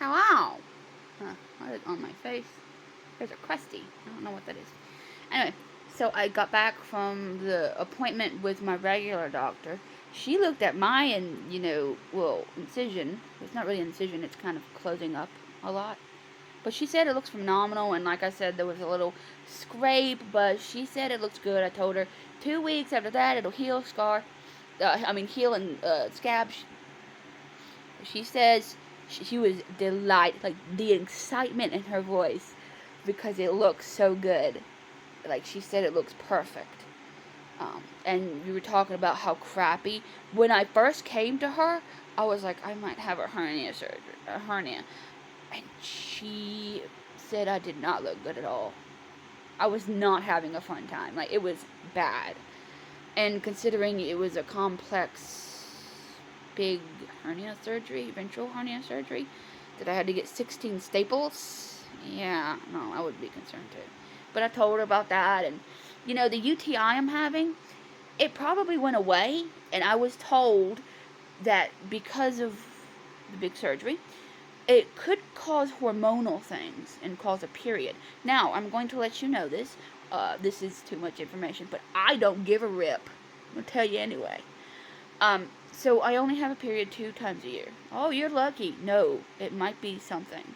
Hello. What is on my face? There's a crusty. I don't know what that is. Anyway, so I got back from the appointment with my regular doctor. She looked at my, incision. It's not really an incision, it's kind of closing up a lot. But she said it looks phenomenal, and like I said, there was a little scrape, but she said it looks good. I told her 2 weeks after that, it'll heal, heal and scab. She says she was delighted, like the excitement in her voice, because it looks so good. Like she said, it looks perfect. And we were talking about how crappy. When I first came to her, I was like, I might have a hernia surgery, and she said I did not look good at all. I was not having a fun time. Like, it was bad. And considering it was a complex, big hernia surgery, ventral hernia surgery, that I had to get 16 staples, yeah, no, I would be concerned too. But I told her about that, and, the UTI I'm having, it probably went away, and I was told that because of the big surgery, it could cause hormonal things and cause a period. Now, I'm going to let you know this. This is too much information, but I don't give a rip. I'm going to tell you anyway. So I only have a period 2 times a year. Oh, you're lucky. No, it might be something.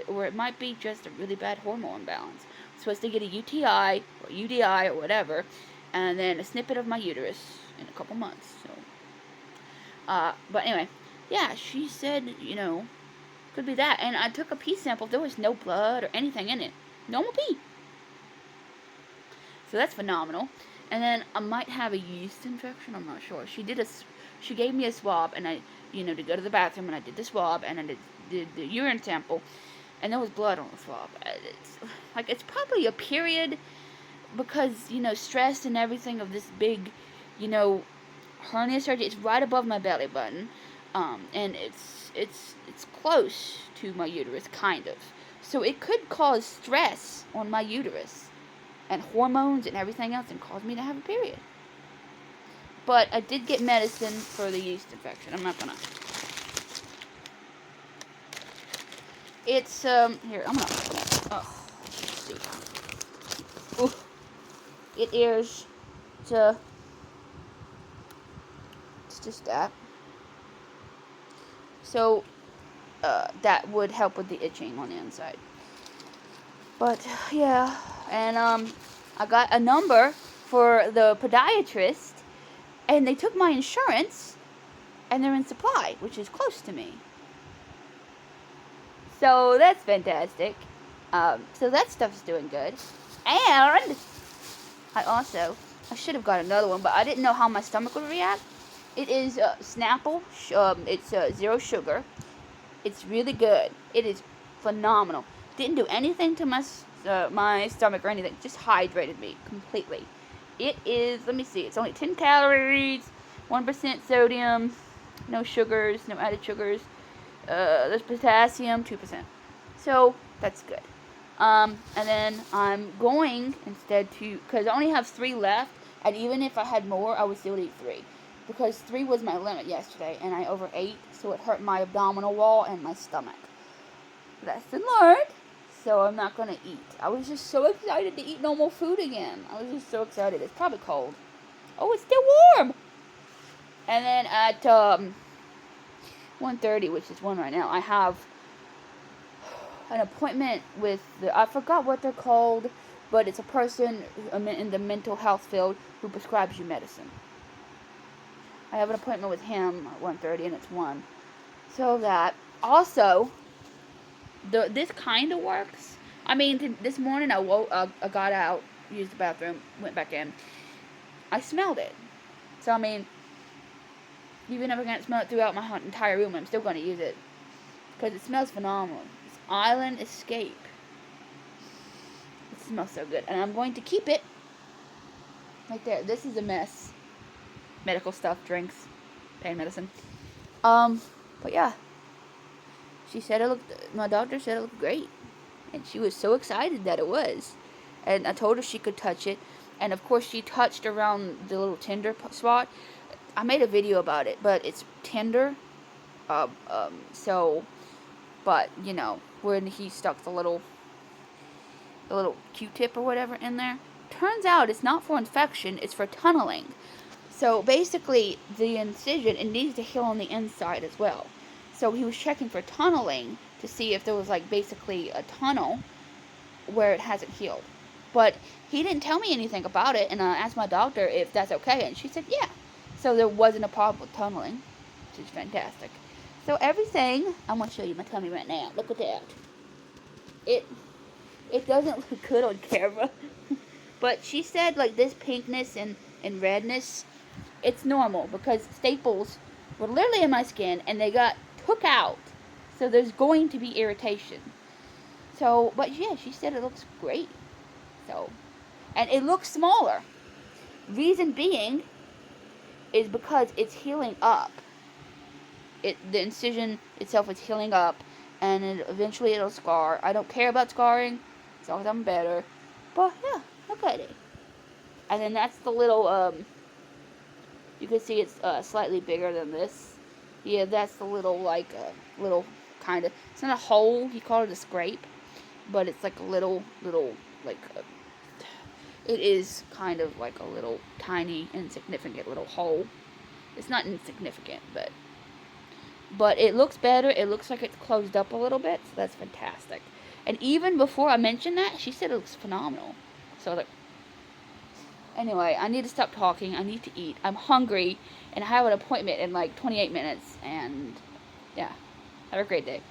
Or it might be just a really bad hormone imbalance. I'm supposed to get a UTI or UDI or whatever, and then a snippet of my uterus in a couple months. So, but anyway, yeah, she said, could be that. And I took a pee sample. There was no blood or anything in it. Normal pee. So that's phenomenal. And then I might have a yeast infection. I'm not sure. She gave me a swab, and I, to go to the bathroom, and I did the swab, and I did the urine sample, and there was blood on the swab. It's probably a period because, stress and everything of this big, hernia surgery. It's right above my belly button. And it's close to my uterus, kind of. So it could cause stress on my uterus and hormones and everything else and cause me to have a period. But I did get medicine for the yeast infection. I'm not gonna. It's here. I'm gonna. Oh, let's see. Ooh, it is. It's just that. So, that would help with the itching on the inside. But, yeah, and, I got a number for the podiatrist, and they took my insurance, and they're in Supply, which is close to me. So, that's fantastic. So that stuff's doing good. And, I should have got another one, but I didn't know how my stomach would react. It is Snapple. It's 0 sugar. It's really good. It is phenomenal. Didn't do anything to my stomach or anything. Just hydrated me completely. It is, let me see, it's only 10 calories, 1% sodium, no sugars, no added sugars. There's potassium, 2%. So, that's good. And then I'm going instead because I only have 3 left, and even if I had more, I would still eat 3. Because 3 was my limit yesterday, and I overate, so it hurt my abdominal wall and my stomach. Lesson learned, so I'm not going to eat. I was just so excited to eat normal food again. I was just so excited. It's probably cold. Oh, it's still warm! And then at 1:30, which is 1 right now, I have an appointment with I forgot what they're called, but it's a person in the mental health field who prescribes you medicine. I have an appointment with him at 1:30, and it's 1. So that. Also, this kind of works. I mean, this morning I got out, used the bathroom, went back in. I smelled it. So, I mean, even if I can't smell it throughout my entire room, I'm still going to use it. Because it smells phenomenal. It's Island Escape. It smells so good. And I'm going to keep it right there. This is a mess. Medical stuff, drinks, pain medicine. But yeah. My doctor said it looked great. And she was so excited that it was. And I told her she could touch it. And of course she touched around the little tender spot. I made a video about it, but it's tender. So But, you know, when he stuck the little Q-tip or whatever in there, turns out it's not for infection, it's for tunneling. So basically, the incision, it needs to heal on the inside as well. So he was checking for tunneling to see if there was, like, basically a tunnel where it hasn't healed. But he didn't tell me anything about it, and I asked my doctor if that's okay, and she said, yeah. So there wasn't a problem with tunneling, which is fantastic. So everything, I'm going to show you my tummy right now. Look at that. It doesn't look good on camera. But she said, like, this pinkness and redness, it's normal because staples were literally in my skin and they got took out. So there's going to be irritation. So, but yeah, she said it looks great. So, and it looks smaller. Reason being is because it's healing up. The incision itself is healing up, and eventually it'll scar. I don't care about scarring, as long as I'm better. But yeah, look at it. And then that's the little, you can see it's slightly bigger than this. Yeah, that's the little, like, little kind of, it's not a hole, you call it a scrape, but it's like a little, like, it is kind of like a little tiny, insignificant little hole. It's not insignificant, but it looks better. It looks like it's closed up a little bit, so that's fantastic. And even before I mentioned that, she said it looks phenomenal. So, like, anyway, I need to stop talking. I need to eat. I'm hungry, and I have an appointment in like 28 minutes, and yeah, have a great day.